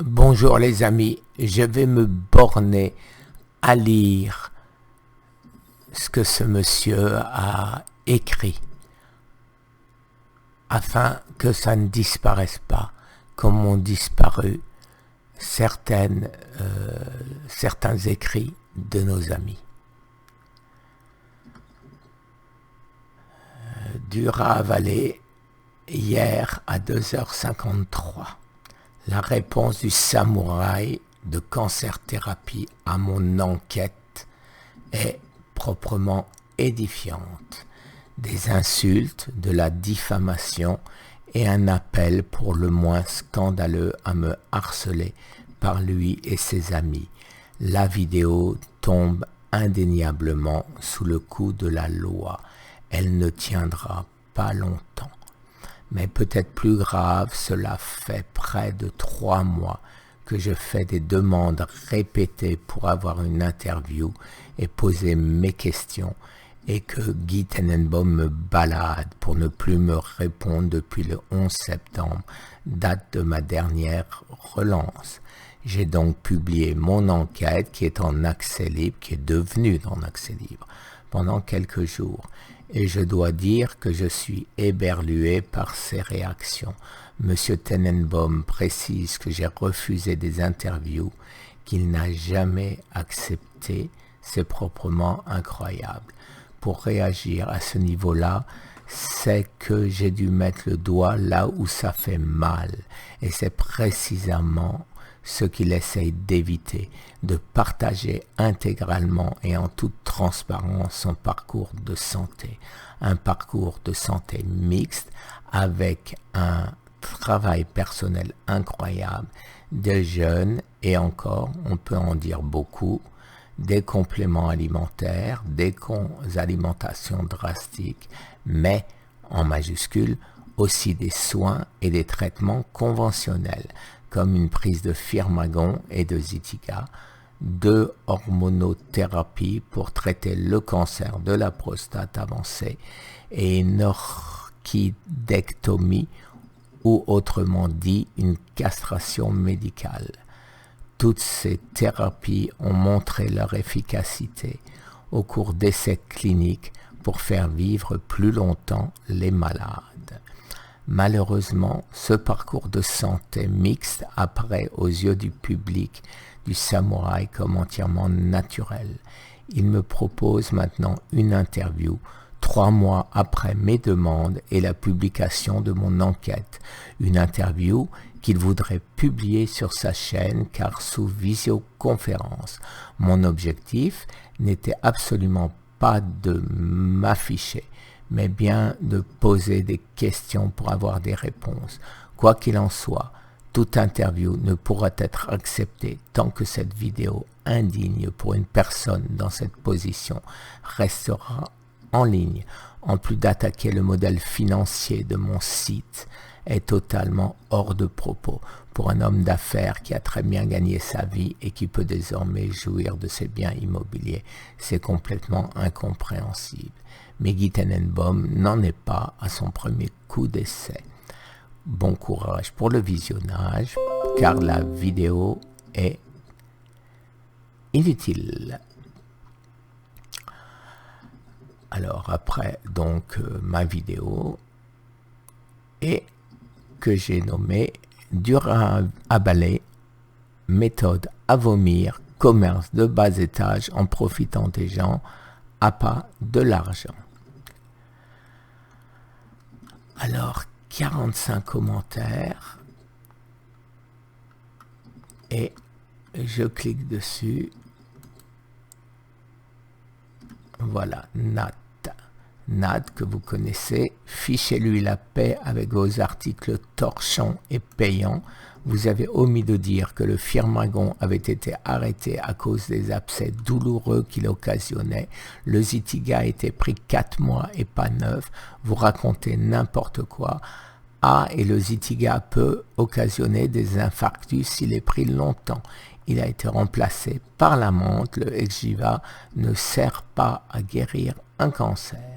Bonjour les amis, je vais me borner à lire ce que ce monsieur a écrit afin que ça ne disparaisse pas comme ont disparu certains écrits de nos amis. Dur à avaler hier à 2h53. La réponse du samouraï de cancer thérapie à mon enquête est proprement édifiante. Des insultes, de la diffamation et un appel pour le moins scandaleux à me harceler par lui et ses amis. La vidéo tombe indéniablement sous le coup de la loi. Elle ne tiendra pas longtemps. Mais peut-être plus grave, cela fait près de 3 mois que je fais des demandes répétées pour avoir une interview et poser mes questions et que Guy Tenenbaum me balade pour ne plus me répondre depuis le 11 septembre, date de ma dernière relance. J'ai donc publié mon enquête qui est en accès libre, qui est devenue en accès libre, pendant quelques jours. Et je dois dire que je suis éberlué par ces réactions. Monsieur Tenenbaum précise que j'ai refusé des interviews qu'il n'a jamais acceptées. C'est proprement incroyable. Pour réagir à ce niveau-là, c'est que j'ai dû mettre le doigt là où ça fait mal. Et c'est précisément ce qu'il essaye d'éviter, de partager intégralement et en toute transparence son parcours de santé. Un parcours de santé mixte avec un travail personnel incroyable, des jeunes et encore, on peut en dire beaucoup, des compléments alimentaires, des alimentations drastiques, mais en majuscule, aussi des soins et des traitements conventionnels, comme une prise de Firmagon et de Zytiga, 2 hormonothérapies pour traiter le cancer de la prostate avancée et une orchidectomie ou autrement dit une castration médicale. Toutes ces thérapies ont montré leur efficacité au cours d'essais cliniques pour faire vivre plus longtemps les malades. Malheureusement, ce parcours de santé mixte apparaît aux yeux du public du samouraï comme entièrement naturel. Il me propose maintenant une interview 3 mois après mes demandes et la publication de mon enquête. Une interview qu'il voudrait publier sur sa chaîne car sous visioconférence. Mon objectif n'était absolument pas de m'afficher, mais bien de poser des questions pour avoir des réponses. Quoi qu'il en soit, toute interview ne pourra être acceptée tant que cette vidéo indigne pour une personne dans cette position restera en ligne. En plus d'attaquer le modèle financier de mon site, est totalement hors de propos pour un homme d'affaires qui a très bien gagné sa vie et qui peut désormais jouir de ses biens immobiliers. C'est complètement incompréhensible. Mais Guy Tenenbaum n'en est pas à son premier coup d'essai. Bon courage pour le visionnage, car la vidéo est inutile. Alors après donc ma vidéo et que j'ai nommé dur à avaler, méthode à vomir, commerce de bas étage en profitant des gens à pas de l'argent. Alors 45 commentaires et je clique dessus. Voilà, Nat que vous connaissez, fichez-lui la paix avec vos articles torchants et payants. Vous avez omis de dire que le Firmagon avait été arrêté à cause des abcès douloureux qu'il occasionnait. Le Zytiga a été pris 4 mois et pas 9. Vous racontez n'importe quoi. Et le Zytiga peut occasionner des infarctus s'il est pris longtemps. Il a été remplacé par la menthe. Le Xgiva ne sert pas à guérir un cancer.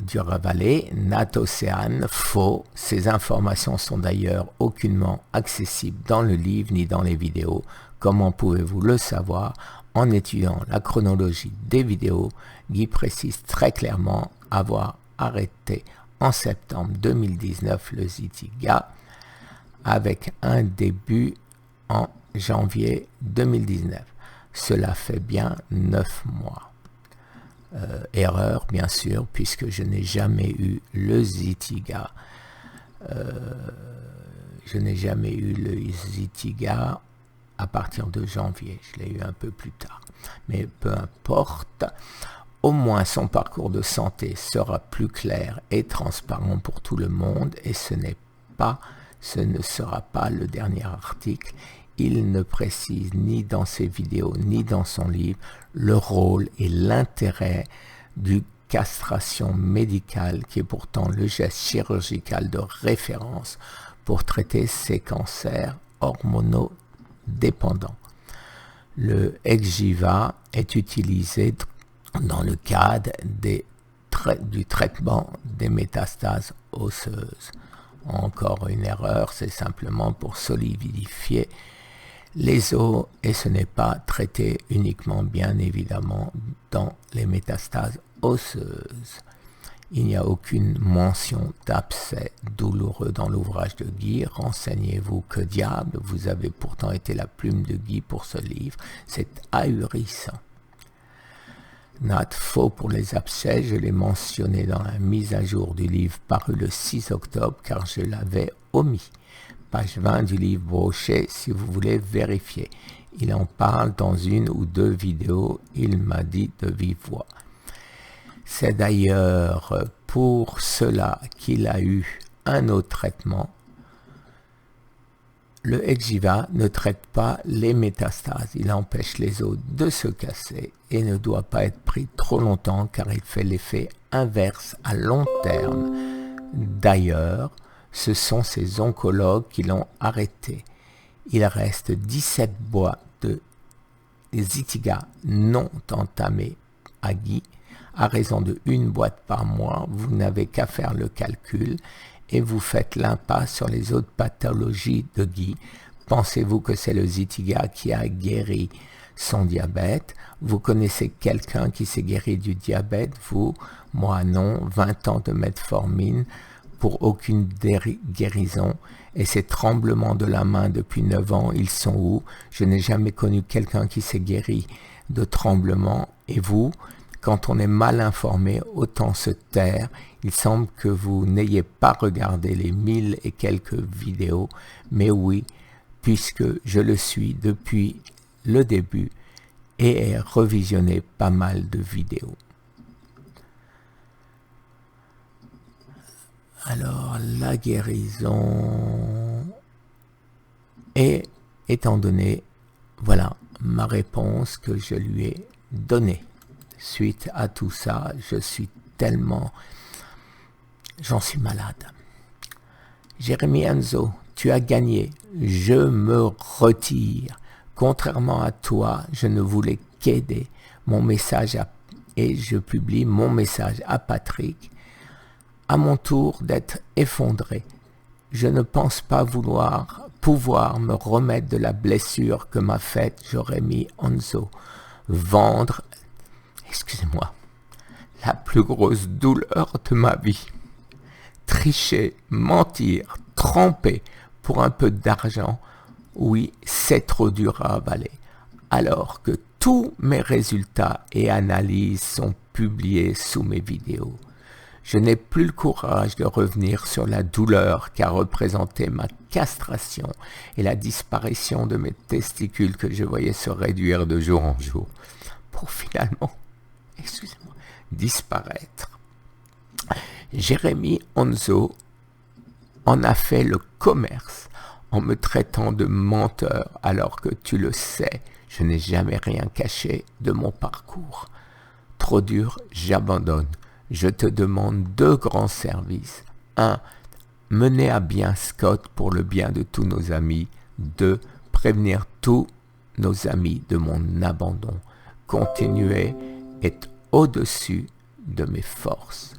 du Valley, Nat Océane, faux. Ces informations sont d'ailleurs aucunement accessibles dans le livre ni dans les vidéos. Comment pouvez-vous le savoir? En étudiant la chronologie des vidéos, Guy précise très clairement avoir arrêté en septembre 2019 le Zitiga avec un début en janvier 2019. Cela fait bien 9 mois. Erreur, bien sûr, puisque je n'ai jamais eu le Zitiga. Je n'ai jamais eu le Zitiga à partir de janvier. Je l'ai eu un peu plus tard. Mais peu importe, au moins son parcours de santé sera plus clair et transparent pour tout le monde et ce ne sera pas le dernier article. Il ne précise ni dans ses vidéos ni dans son livre le rôle et l'intérêt du castration médicale qui est pourtant le geste chirurgical de référence pour traiter ces cancers hormonodépendants. Le Xgeva est utilisé dans le cadre du traitement des métastases osseuses. Encore une erreur, c'est simplement pour solidifier les os et ce n'est pas traité uniquement, bien évidemment, dans les métastases osseuses. Il n'y a aucune mention d'abcès douloureux dans l'ouvrage de Guy. Renseignez-vous, que diable, vous avez pourtant été la plume de Guy pour ce livre. C'est ahurissant. Nat, faux pour les abcès, je l'ai mentionné dans la mise à jour du livre paru le 6 octobre car je l'avais omis. Page 20 du livre Brochet si vous voulez vérifier. Il en parle dans une ou deux vidéos, il m'a dit de vive voix. C'est d'ailleurs pour cela qu'il a eu un autre traitement. Le Xgeva ne traite pas les métastases, il empêche les os de se casser et ne doit pas être pris trop longtemps car il fait l'effet inverse à long terme. D'ailleurs, ce sont ses oncologues qui l'ont arrêté. Il reste 17 boîtes de Zitiga non entamées à Guy. À raison de 1 boîte par mois, vous n'avez qu'à faire le calcul et vous faites l'impasse sur les autres pathologies de Guy. Pensez-vous que c'est le Zitiga qui a guéri son diabète? Vous connaissez quelqu'un qui s'est guéri du diabète? Vous? Moi non. 20 ans de metformine pour aucune guérison. Et ces tremblements de la main depuis 9 ans, ils sont où? Je n'ai jamais connu quelqu'un qui s'est guéri de tremblements. Et vous? Quand on est mal informé, autant se taire. Il semble que vous n'ayez pas regardé les 1000 et quelques vidéos, mais oui, puisque je le suis depuis le début et ai revisionné pas mal de vidéos. Alors, la guérison, et étant donné, voilà ma réponse que je lui ai donnée. Suite à tout ça, j'en suis malade. Jérémy Enzo, tu as gagné. Je me retire. Contrairement à toi, je ne voulais qu'aider. Et je publie mon message à Patrick. À mon tour d'être effondré. Je ne pense pas pouvoir me remettre de la blessure que m'a faite Jérémy Enzo. Vendre, excusez-moi, la plus grosse douleur de ma vie. Tricher, mentir, tromper pour un peu d'argent, oui, c'est trop dur à avaler. Alors que tous mes résultats et analyses sont publiés sous mes vidéos. Je n'ai plus le courage de revenir sur la douleur qu'a représenté ma castration et la disparition de mes testicules que je voyais se réduire de jour en jour, pour finalement, disparaître. Jérémy Enzo en a fait le commerce en me traitant de menteur alors que tu le sais, je n'ai jamais rien caché de mon parcours. Trop dur, j'abandonne. Je te demande 2 grands services. 1. Mener à bien Scott pour le bien de tous nos amis. 2. Prévenir tous nos amis de mon abandon. Continuer est au-dessus de mes forces.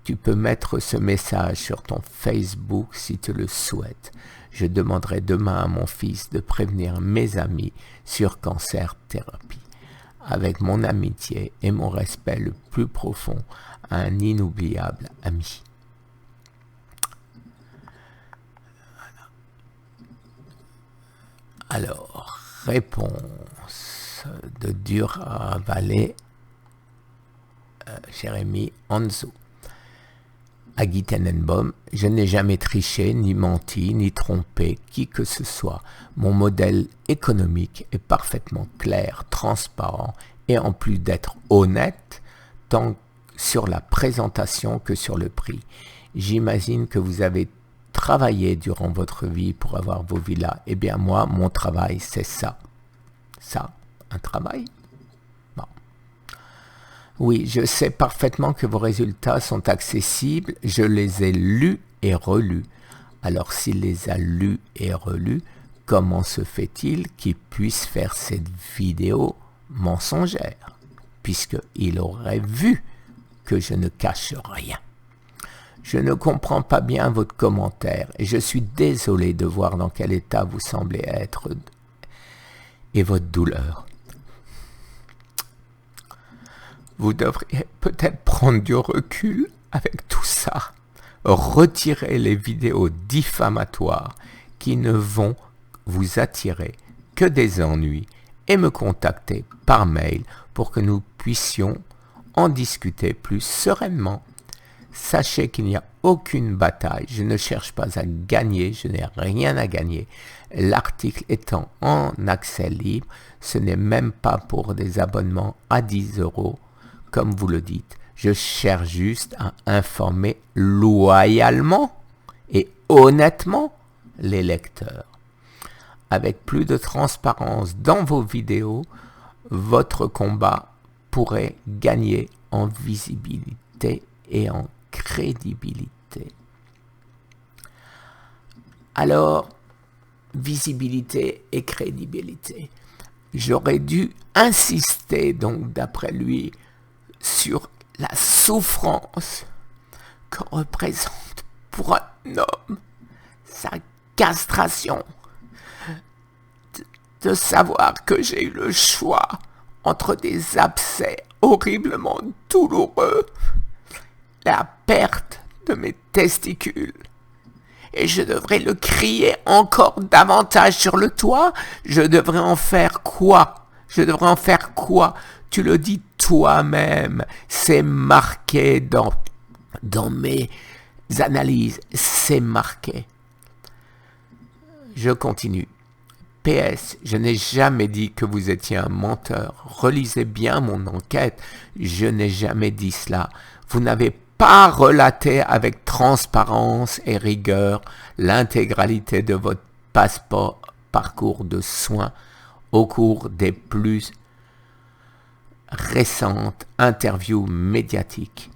Tu peux mettre ce message sur ton Facebook si tu le souhaites. Je demanderai demain à mon fils de prévenir mes amis sur Cancer Thérapie. Avec mon amitié et mon respect le plus profond à un inoubliable ami. Alors, réponse de Dura-Vallée, Jérémy Anzo. À Guy Tenenbaum, je n'ai jamais triché, ni menti, ni trompé qui que ce soit. Mon modèle économique est parfaitement clair, transparent et en plus d'être honnête, tant sur la présentation que sur le prix. J'imagine que vous avez travaillé durant votre vie pour avoir vos villas. Eh bien moi, mon travail, c'est ça. Ça, un travail ? Bon. Oui, je sais parfaitement que vos résultats sont accessibles. Je les ai lus et relus. Alors s'il les a lus et relus, comment se fait-il qu'il puisse faire cette vidéo mensongère, puisqu'il aurait vu que je ne cache rien. Je ne comprends pas bien votre commentaire et je suis désolé de voir dans quel état vous semblez être et votre douleur. Vous devriez peut-être prendre du recul avec tout ça. Retirez les vidéos diffamatoires qui ne vont vous attirer que des ennuis et me contacter par mail pour que nous puissions en discuter plus sereinement. Sachez qu'il n'y a aucune bataille, je ne cherche pas à gagner, je n'ai rien à gagner. L'article étant en accès libre, ce n'est même pas pour des abonnements à 10 €, comme vous le dites. Je cherche juste à informer loyalement et honnêtement les lecteurs. Avec plus de transparence dans vos vidéos, votre combat pourrait gagner en visibilité et en crédibilité. Alors, visibilité et crédibilité. J'aurais dû insister, donc d'après lui, sur la souffrance que représente pour un homme sa castration. De savoir que j'ai eu le choix entre des abcès horriblement douloureux, la perte de mes testicules. Et je devrais le crier encore davantage sur le toit. Je devrais en faire quoi ? Tu le dis toi-même. C'est marqué dans mes analyses. C'est marqué. Je continue. PS, je n'ai jamais dit que vous étiez un menteur. Relisez bien mon enquête. Je n'ai jamais dit cela. Vous n'avez pas relaté avec transparence et rigueur l'intégralité de votre parcours de soins au cours des plus récentes interviews médiatiques.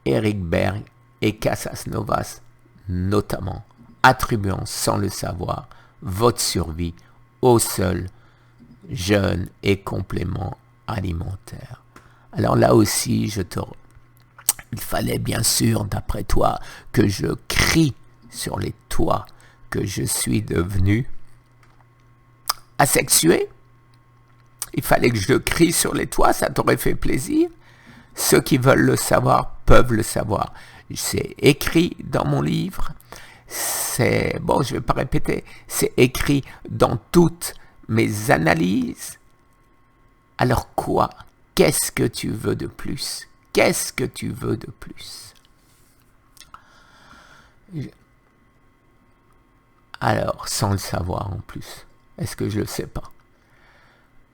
Eric Berg et Casas Novas notamment, attribuant sans le savoir votre survie au seul jeûne et complément alimentaire. Alors là aussi, il fallait bien sûr, d'après toi, que je crie sur les toits que je suis devenu asexué. Il fallait que je crie sur les toits, ça t'aurait fait plaisir. Ceux qui veulent le savoir peuvent le savoir. C'est écrit dans mon livre. Je ne vais pas répéter, c'est écrit dans toutes mes analyses. Alors quoi ? Qu'est-ce que tu veux de plus ? Alors, sans le savoir en plus, est-ce que je le sais pas ?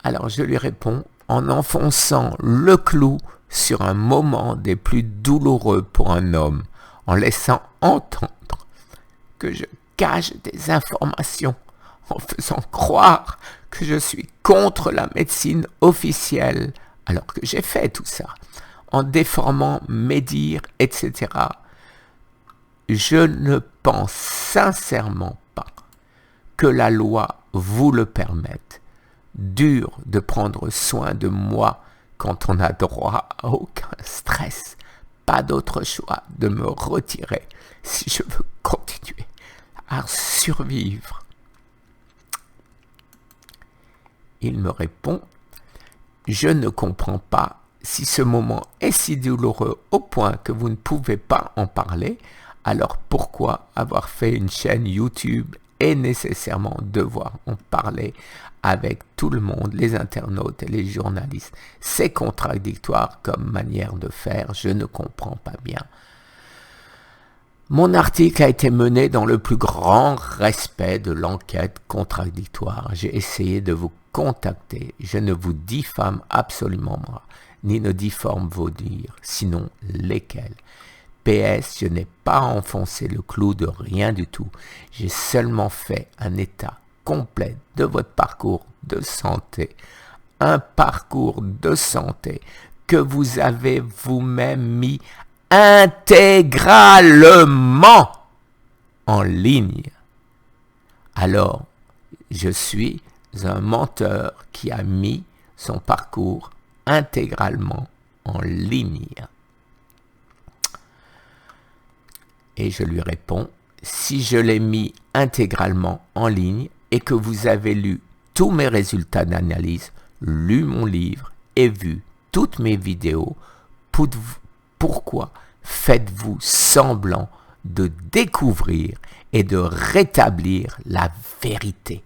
Alors je lui réponds en enfonçant le clou sur un moment des plus douloureux pour un homme, en laissant entendre que je cache des informations, en faisant croire que je suis contre la médecine officielle, alors que j'ai fait tout ça, en déformant mes dires, etc. Je ne pense sincèrement pas que la loi vous le permette. Dur de prendre soin de moi quand on n'a droit à aucun stress, pas d'autre choix de me retirer si je veux continuer à survivre. Il me répond, je ne comprends pas si ce moment est si douloureux au point que vous ne pouvez pas en parler, alors pourquoi avoir fait une chaîne YouTube et nécessairement devoir en parler avec tout le monde, les internautes et les journalistes? C'est contradictoire comme manière de faire, je ne comprends pas bien. Mon article a été mené dans le plus grand respect de l'enquête contradictoire. J'ai essayé de vous contacter. Je ne vous diffame absolument pas, ni ne difforme vos dires, sinon lesquels. PS, je n'ai pas enfoncé le clou de rien du tout. J'ai seulement fait un état complet de votre parcours de santé. Un parcours de santé que vous avez vous-même mis intégralement en ligne. Alors, je suis un menteur qui a mis son parcours intégralement en ligne. Et je lui réponds, si je l'ai mis intégralement en ligne et que vous avez lu tous mes résultats d'analyse, lu mon livre et vu toutes mes vidéos, pourquoi faites-vous semblant de découvrir et de rétablir la vérité?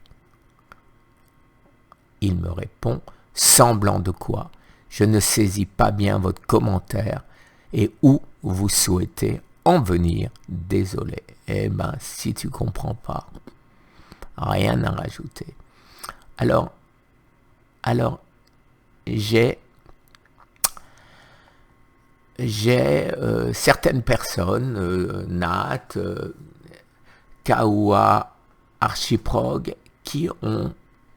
Il me répond, semblant de quoi? Je ne saisis pas bien votre commentaire et où vous souhaitez en venir. Désolé. Eh ben, si tu comprends pas, rien à rajouter. Alors, j'ai certaines personnes, Nat, Kaoua, Archiprog, qui ont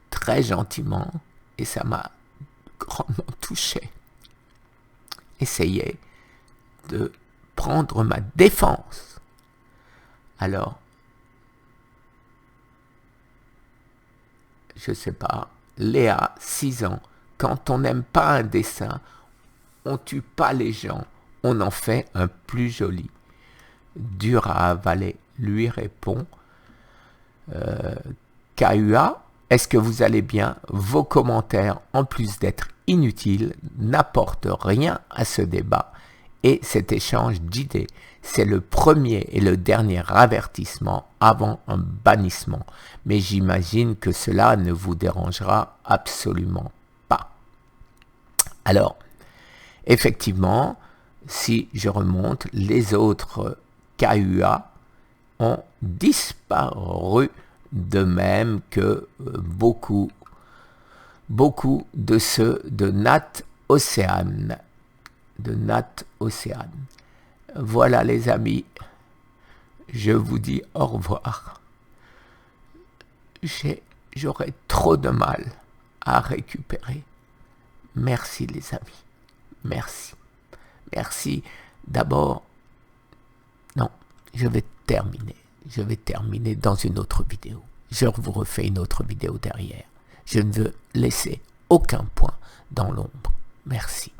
très gentiment, et ça m'a grandement touché, essayé de prendre ma défense. Alors, je sais pas, Léa, 6 ans, quand on n'aime pas un dessin, on tue pas les gens, on en fait un plus joli. Dur à avaler, lui répond, KUA, est-ce que vous allez bien? Vos commentaires, en plus d'être inutiles, n'apportent rien à ce débat et cet échange d'idées. C'est le premier et le dernier avertissement avant un bannissement. Mais j'imagine que cela ne vous dérangera absolument pas. Alors, effectivement, si je remonte, les autres KUA ont disparu, de même que beaucoup de ceux de Nat Océane. Voilà les amis, je vous dis au revoir. J'aurais trop de mal à récupérer. Merci les amis, merci. Merci d'abord. Non, je vais terminer dans une autre vidéo. Je vous refais une autre vidéo derrière. Je ne veux laisser aucun point dans l'ombre. Merci.